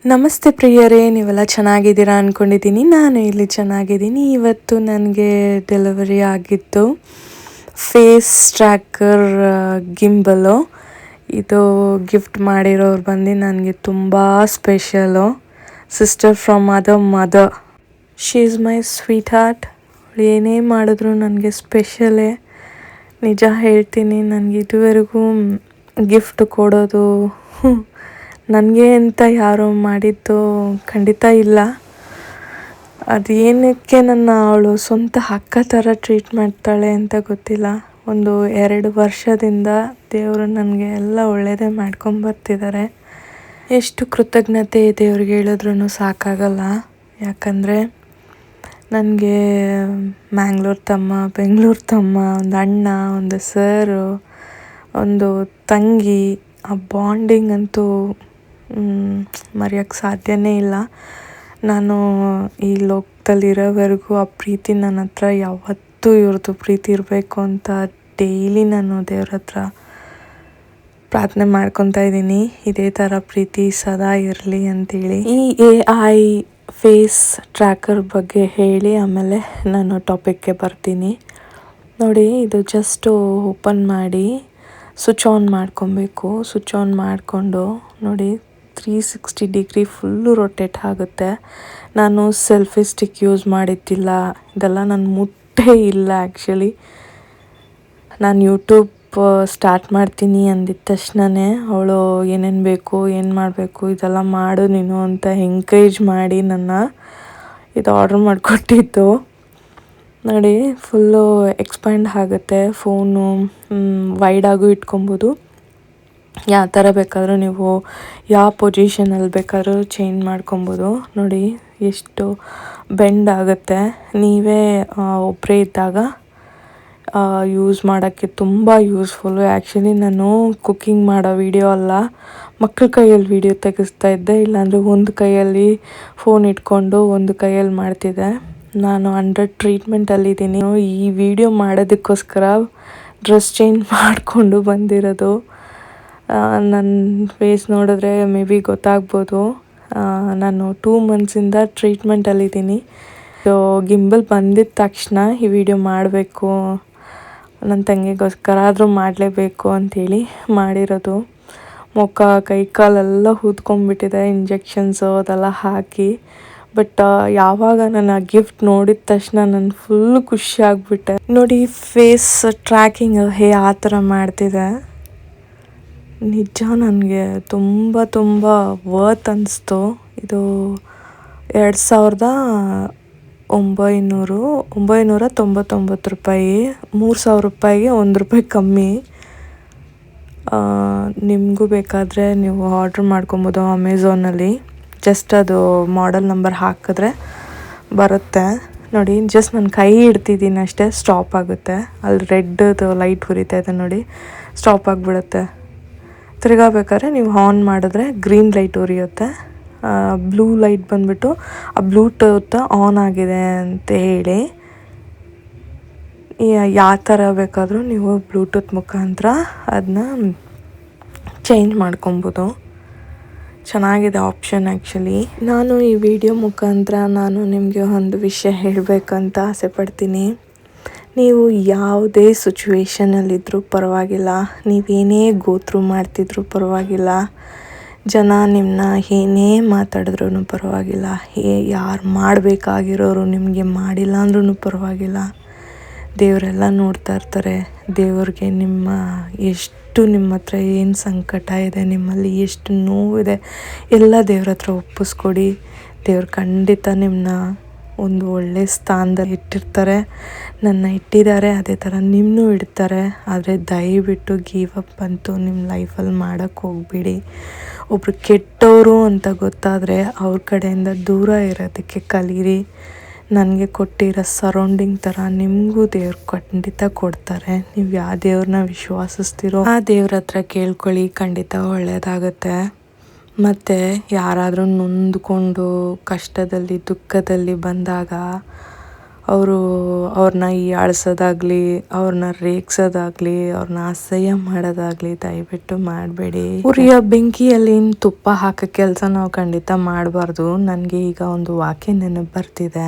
ನಮಸ್ತೆ ಪ್ರಿಯರೇ, ನೀವೆಲ್ಲ ಚೆನ್ನಾಗಿದ್ದೀರಾ ಅಂದ್ಕೊಂಡಿದ್ದೀನಿ. ನಾನು ಇಲ್ಲಿ ಚೆನ್ನಾಗಿದ್ದೀನಿ. ಇವತ್ತು ನನಗೆ ಡೆಲಿವರಿ ಆಗಿತ್ತು ಫೇಸ್ ಟ್ರ್ಯಾಕರ್ ಗಿಂಬಲು. ಇದು ಗಿಫ್ಟ್ ಮಾಡಿರೋರು ಬಂದು ನನಗೆ ತುಂಬ special. Sister from mother. She is my sweet heart. ಏನೇ ಮಾಡಿದ್ರು ನನಗೆ ಸ್ಪೆಷಲೇ. ನಿಜ ಹೇಳ್ತೀನಿ, ನನಗೆ ಇದುವರೆಗೂ ಗಿಫ್ಟ್ ಕೊಡೋದು ನನಗೆ ಅಂತ ಯಾರೋ ಮಾಡಿದ್ದು ಖಂಡಿತ ಇಲ್ಲ. ಅದು ಏನಕ್ಕೆ ಅವಳು ಸ್ವಂತ ಅಕ್ಕ ಥರ ಟ್ರೀಟ್ ಮಾಡ್ತಾಳೆ ಅಂತ ಗೊತ್ತಿಲ್ಲ. ಒಂದು 2 ವರ್ಷದಿಂದ ದೇವರು ನನಗೆ ಎಲ್ಲ ಒಳ್ಳೆಯದೇ ಮಾಡ್ಕೊಂಬರ್ತಿದ್ದಾರೆ. ಎಷ್ಟು ಕೃತಜ್ಞತೆ ದೇವ್ರಿಗೆ ಹೇಳಿದ್ರೂ ಸಾಕಾಗಲ್ಲ. ಯಾಕಂದರೆ ನನಗೆ ಮ್ಯಾಂಗ್ಳೂರು ತಮ್ಮ, ಬೆಂಗಳೂರು ತಮ್ಮ, ಒಂದು ಅಣ್ಣ, ಒಂದು ಸರು, ಒಂದು ತಂಗಿ, ಆ ಬಾಂಡಿಂಗ್ ಅಂತೂ ಮರೆಯೋಕ್ಕೆ ಸಾಧ್ಯನೇ ಇಲ್ಲ. ನಾನು ಈ ಲೋಕದಲ್ಲಿರೋವರೆಗೂ ಆ ಪ್ರೀತಿ ನನ್ನ ಹತ್ರ ಯಾವತ್ತೂ ಇವ್ರದ್ದು ಪ್ರೀತಿ ಇರಬೇಕು ಅಂತ ಡೈಲಿ ನಾನು ದೇವ್ರ ಹತ್ರ ಪ್ರಾರ್ಥನೆ ಮಾಡ್ಕೊತಾ ಇದ್ದೀನಿ. ಇದೇ ಥರ ಪ್ರೀತಿ ಸದಾ ಇರಲಿ ಅಂತೇಳಿ. ಈ AI ಫೇಸ್ ಟ್ರ್ಯಾಕರ್ ಬಗ್ಗೆ ಹೇಳಿ ಆಮೇಲೆ ನಾನು ಟಾಪಿಕ್ಗೆ ಬರ್ತೀನಿ. ನೋಡಿ, ಇದು ಜಸ್ಟು ಓಪನ್ ಮಾಡಿ ಸ್ವಿಚ್ ಆನ್ ಮಾಡ್ಕೊಬೇಕು. ಸ್ವಿಚ್ ಆನ್ ಮಾಡಿಕೊಂಡು ನೋಡಿ 360 ಡಿಗ್ರಿ ಫುಲ್ಲು ರೊಟೇಟ್ ಆಗುತ್ತೆ. ನಾನು ಸೆಲ್ಫಿ ಸ್ಟಿಕ್ ಯೂಸ್ ಮಾಡಿದ್ದಿಲ್ಲ, ಇದೆಲ್ಲ ನಾನು ಮುಟ್ಟೇ ಇಲ್ಲ. ಆ್ಯಕ್ಚುಲಿ ನಾನು ಯೂಟ್ಯೂಬ್ ಸ್ಟಾರ್ಟ್ ಮಾಡ್ತೀನಿ ಅಂದಿದ್ದ ತಕ್ಷಣವೇ ಅವಳು ಏನೇನು ಬೇಕು, ಏನು ಮಾಡಬೇಕು, ಇದೆಲ್ಲ ಮಾಡು ನೀನು ಅಂತ ಎಂಕರೇಜ್ ಮಾಡಿ ನನ್ನ ಇದು ಆರ್ಡ್ರ್ ಮಾಡಿಕೊಟ್ಟಿದ್ದು. ನೋಡಿ, ಫುಲ್ಲು ಎಕ್ಸ್ಪ್ಯಾಂಡ್ ಆಗುತ್ತೆ. ಫೋನು ವೈಡಾಗೂ ಇಟ್ಕೊಬೋದು. ಯಾವ ಥರ ಬೇಕಾದರೂ ನೀವು ಯಾವ ಪೊಸಿಷನಲ್ಲಿ ಬೇಕಾದ್ರೂ ಚೇಂಜ್ ಮಾಡ್ಕೊಬೋದು. ನೋಡಿ ಎಷ್ಟು ಬೆಂಡ್ ಆಗುತ್ತೆ. ನೀವೇ ಒಬ್ಬರೇ ಇದ್ದಾಗ ಯೂಸ್ ಮಾಡೋಕ್ಕೆ ತುಂಬ ಯೂಸ್ಫುಲ್ಲು. ಆ್ಯಕ್ಚುಲಿ ನಾನು ಕುಕ್ಕಿಂಗ್ ಮಾಡೋ ವಿಡಿಯೋ ಅಲ್ಲ, ಮಕ್ಕಳ ಕೈಯಲ್ಲಿ ವಿಡಿಯೋ ತೆಗೆಸ್ತಾ ಇದ್ದೆ. ಇಲ್ಲಾಂದರೆ ಒಂದು ಕೈಯಲ್ಲಿ ಫೋನ್ ಇಟ್ಕೊಂಡು ಒಂದು ಕೈಯಲ್ಲಿ ಮಾಡ್ತಿದ್ದೆ. ನಾನು ಅಂಡರ್ ಟ್ರೀಟ್ಮೆಂಟಲ್ಲಿದ್ದೀನಿ. ಈ ವಿಡಿಯೋ ಮಾಡೋದಕ್ಕೋಸ್ಕರ ಡ್ರೆಸ್ ಚೇಂಜ್ ಮಾಡಿಕೊಂಡು ಬಂದಿರೋದು. ನನ್ನ ಫೇಸ್ ನೋಡಿದ್ರೆ ಮೇ ಬಿ ಗೊತ್ತಾಗ್ಬೋದು. ನಾನು 2 ಮಂತ್ಸಿಂದ ಟ್ರೀಟ್ಮೆಂಟಲ್ಲಿದ್ದೀನಿ. ಸೊ ಗಿಂಬಲ್ ಬಂದಿದ್ದ ತಕ್ಷಣ ಈ ವಿಡಿಯೋ ಮಾಡಬೇಕು, ನನ್ನ ತಂಗಿಗೋಸ್ಕರ ಆದರೂ ಮಾಡಲೇಬೇಕು ಅಂಥೇಳಿ ಮಾಡಿರೋದು. ಮುಖ, ಕೈ ಕಾಲೆಲ್ಲ ಊದ್ಕೊಂಡ್ಬಿಟ್ಟಿದೆ ಇಂಜೆಕ್ಷನ್ಸು ಅದೆಲ್ಲ ಹಾಕಿ. ಬಟ್ ಯಾವಾಗ ನಾನು ಆ ಗಿಫ್ಟ್ ನೋಡಿದ ತಕ್ಷಣ ನಾನು ಫುಲ್ ಖುಷಿ ಆಗಿಬಿಟ್ಟೆ. ನೋಡಿ, ಫೇಸ್ ಟ್ರ್ಯಾಕಿಂಗ್ ಆ ಥರ ಮಾಡ್ತಿದೆ. ನಿಜ ನನಗೆ ತುಂಬ ತುಂಬ ವರ್ತ್ ಅನ್ನಿಸ್ತು. ಇದು 2999 ರೂಪಾಯಿ. 3000 ರೂಪಾಯಿಗೆ ₹1 ಕಮ್ಮಿ. ನಿಮಗೂ ಬೇಕಾದರೆ ನೀವು ಆರ್ಡ್ರ್ ಮಾಡ್ಕೊಬೋದು ಅಮೆಝಾನಲ್ಲಿ. ಜಸ್ಟ್ ಅದು ಮಾಡೆಲ್ ನಂಬರ್ ಹಾಕಿದ್ರೆ ಬರುತ್ತೆ. ನೋಡಿ, ಜಸ್ಟ್ ನಾನು ಕೈ ಇಡ್ತಿದ್ದೀನಿ ಅಷ್ಟೇ, ಸ್ಟಾಪ್ ಆಗುತ್ತೆ. ಅಲ್ಲಿ ರೆಡ್ದು ಲೈಟ್ ಉರಿತಾ ಇದೆ ನೋಡಿ, ಸ್ಟಾಪ್ ಆಗಿಬಿಡುತ್ತೆ. ತಿರ್ಗಾ ಬೇಕಾದ್ರೆ ನೀವು ಆನ್ ಮಾಡಿದ್ರೆ ಗ್ರೀನ್ ಲೈಟ್ ಉರಿಯುತ್ತೆ. ಬ್ಲೂ ಲೈಟ್ ಬಂದುಬಿಟ್ಟು ಆ ಬ್ಲೂಟೂತ್ ಆನ್ ಆಗಿದೆ ಅಂತ ಹೇಳಿ ಯಾವ ಥರ ಬೇಕಾದರೂ ನೀವು ಬ್ಲೂಟೂತ್ ಮುಖಾಂತರ ಅದನ್ನ ಚೇಂಜ್ ಮಾಡ್ಕೊಬೋದು. ಚೆನ್ನಾಗಿದೆ ಆಪ್ಷನ್. ಆ್ಯಕ್ಚುಲಿ ನಾನು ಈ ವಿಡಿಯೋ ಮುಖಾಂತರ ನಿಮಗೆ ಒಂದು ವಿಷಯ ಹೇಳಬೇಕಂತ ಆಸೆ ಪಡ್ತೀನಿ. ನೀವು ಯಾವುದೇ ಸಿಚುವೇಷನಲ್ಲಿದ್ದರೂ ಪರವಾಗಿಲ್ಲ, ನೀವೇನೇ ಗೋತ್ರು ಮಾಡ್ತಿದ್ರೂ ಪರವಾಗಿಲ್ಲ, ಜನ ನಿಮ್ಮನ್ನ ಏನೇ ಮಾತಾಡಿದ್ರೂ ಪರವಾಗಿಲ್ಲ, ಯಾರು ಮಾಡಬೇಕಾಗಿರೋರು ನಿಮಗೆ ಮಾಡಿಲ್ಲ ಅಂದ್ರೂ ಪರವಾಗಿಲ್ಲ, ದೇವರೆಲ್ಲ ನೋಡ್ತಾ ಇರ್ತಾರೆ. ದೇವ್ರಿಗೆ ಎಷ್ಟು ನಿಮ್ಮ ಹತ್ರ ಏನು ಸಂಕಟ ಇದೆ, ನಿಮ್ಮಲ್ಲಿ ಎಷ್ಟು ನೋವಿದೆ ಎಲ್ಲ ದೇವ್ರ ಹತ್ರ ಒಪ್ಪಿಸ್ಕೊಡಿ. ದೇವ್ರು ಖಂಡಿತ ನಿಮ್ಮನ್ನ ಒಂದು ಒಳ್ಳೆಯ ಸ್ಥಾನದಲ್ಲಿ ಇಟ್ಟಿರ್ತಾರೆ. ನನ್ನ ಇಟ್ಟಿದ್ದಾರೆ, ಅದೇ ಥರ ನಿಮ್ಮನ್ನೂ ಇಡ್ತಾರೆ. ಆದರೆ ದಯವಿಟ್ಟು ಗಿವ್ ಅಪ್ ಅಂತೂ ನಿಮ್ಮ ಲೈಫಲ್ಲಿ ಮಾಡೋಕ್ಕೆ ಹೋಗ್ಬೇಡಿ. ಒಬ್ಬರು ಕೆಟ್ಟವರು ಅಂತ ಗೊತ್ತಾದರೆ ಅವ್ರ ಕಡೆಯಿಂದ ದೂರ ಇರೋದಕ್ಕೆ ಕಲೀರಿ. ನನಗೆ ಕೊಟ್ಟಿರೋ ಸರೌಂಡಿಂಗ್ ಥರ ನಿಮಗೂ ದೇವ್ರು ಖಂಡಿತ ಕೊಡ್ತಾರೆ. ನೀವು ಯಾವ ದೇವ್ರನ್ನ ವಿಶ್ವಾಸಿಸ್ತೀರೋ ಆ ದೇವ್ರ ಹತ್ರ ಕೇಳ್ಕೊಳ್ಳಿ, ಖಂಡಿತ ಒಳ್ಳೆಯದಾಗುತ್ತೆ. ಮತ್ತು ಯಾರಾದರೂ ನೊಂದ್ಕೊಂಡು ಕಷ್ಟದಲ್ಲಿ ದುಃಖದಲ್ಲಿ ಬಂದಾಗ ಅವ್ರನ್ನ ಹೀಯಾಳ್ಸೋದಾಗಲಿ, ಅವ್ರನ್ನ ರೇಗ್ಸೋದಾಗಲಿ, ಅವ್ರನ್ನ ಅಸಹ್ಯ ಮಾಡೋದಾಗಲಿ ದಯವಿಟ್ಟು ಮಾಡಬೇಡಿ. ಉರಿಯೋ ಬೆಂಕಿಯಲ್ಲಿ ತುಪ್ಪ ಹಾಕೋ ಕೆಲಸ ನಾವು ಖಂಡಿತ ಮಾಡಬಾರ್ದು. ನನಗೆ ಈಗ ಒಂದು ವಾಕ್ಯ ನೆನಪು ಬರ್ತಿದೆ,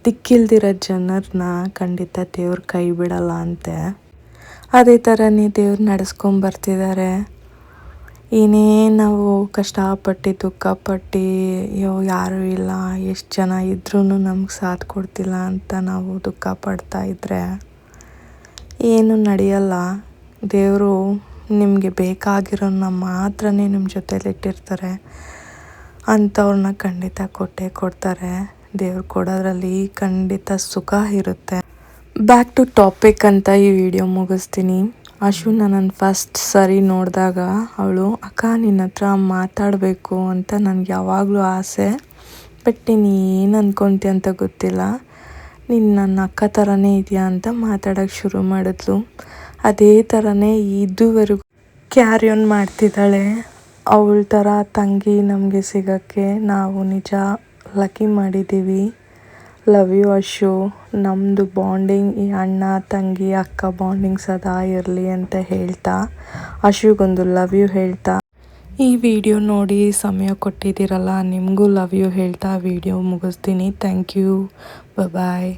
ದಿಕ್ಕಿಲ್ದಿರೋ ಜನರನ್ನ ಖಂಡಿತ ದೇವ್ರು ಕೈ ಬಿಡಲ್ಲ ಅಂತೆ. ಅದೇ ಥರನೇ ದೇವ್ರು ನಡೆಸ್ಕೊಂಬರ್ತಿದ್ದಾರೆ. ಏನೇ ನಾವು ಕಷ್ಟಪಟ್ಟು ದುಃಖಪಟ್ಟು ಯಾರೂ ಇಲ್ಲ, ಎಷ್ಟು ಜನ ಇದ್ರೂ ನಮ್ಗೆ ಸಾಥ್ ಕೊಡ್ತಿಲ್ಲ ಅಂತ ನಾವು ದುಃಖ ಪಡ್ತಾ ಇದ್ದರೆ ಏನೂ ನಡೆಯಲ್ಲ. ದೇವರು ನಿಮಗೆ ಬೇಕಾಗಿರೋನ್ನ ಮಾತ್ರ ನಿಮ್ಮ ಜೊತೆಲಿಟ್ಟಿರ್ತಾರೆ. ಅಂಥವ್ರನ್ನ ಖಂಡಿತ ಕೊಟ್ಟೇ ಕೊಡ್ತಾರೆ. ದೇವ್ರು ಕೊಡೋದ್ರಲ್ಲಿ ಖಂಡಿತ ಸುಖ ಇರುತ್ತೆ. ಬ್ಯಾಕ್ ಟು ಟಾಪಿಕ್ ಅಂತ ಈ ವಿಡಿಯೋ ಮುಗಿಸ್ತೀನಿ. ಅಶು ನನ್ನನ್ನು ಫಸ್ಟ್ ಸರಿ ನೋಡಿದಾಗ ಅವಳು, ಅಕ್ಕ ನಿನ್ನ ಹತ್ರ ಮಾತಾಡಬೇಕು ಅಂತ ನನಗೆ ಯಾವಾಗಲೂ ಆಸೆ, ಬಟ್ ನೀನು ಏನು ಅಂದ್ಕೊತೀಯ ಅಂತ ಗೊತ್ತಿಲ್ಲ, ನೀನು ನನ್ನ ಅಕ್ಕ ಥರನೇ ಇದೆಯಾ ಅಂತ ಮಾತಾಡೋಕ್ಕೆ ಶುರು ಮಾಡಿದ್ಲು. ಅದೇ ಥರನೇ ಇದುವರೆಗೂ ಕ್ಯಾರಿ ಆನ್ ಮಾಡ್ತಿದ್ದಾಳೆ. ಅವಳ ಥರ ತಂಗಿ ನಮಗೆ ಸಿಗೋಕ್ಕೆ ನಾವು ನಿಜ ಲಕ್ಕಿ ಮಾಡಿದ್ದೀವಿ. Love you Ashu. ನಮ್ಮದು ಬಾಂಡಿಂಗ್ ಈ ಅಣ್ಣ ತಂಗಿ ಅಕ್ಕ ಬಾಂಡಿಂಗ್ ಸದಾ ಇರಲಿ ಅಂತ ಹೇಳ್ತಾ, ಅಶುಗೊಂದು ಲವ್ ಯು ಹೇಳ್ತಾ, ಈ ವಿಡಿಯೋ ನೋಡಿ ಸಮಯ ಕೊಟ್ಟಿದ್ದೀರಲ್ಲ ನಿಮಗೂ ಲವ್ ಯು ಹೇಳ್ತಾ ವಿಡಿಯೋ ಮುಗಿಸ್ತೀನಿ. Thank you. ಬಾಯ್.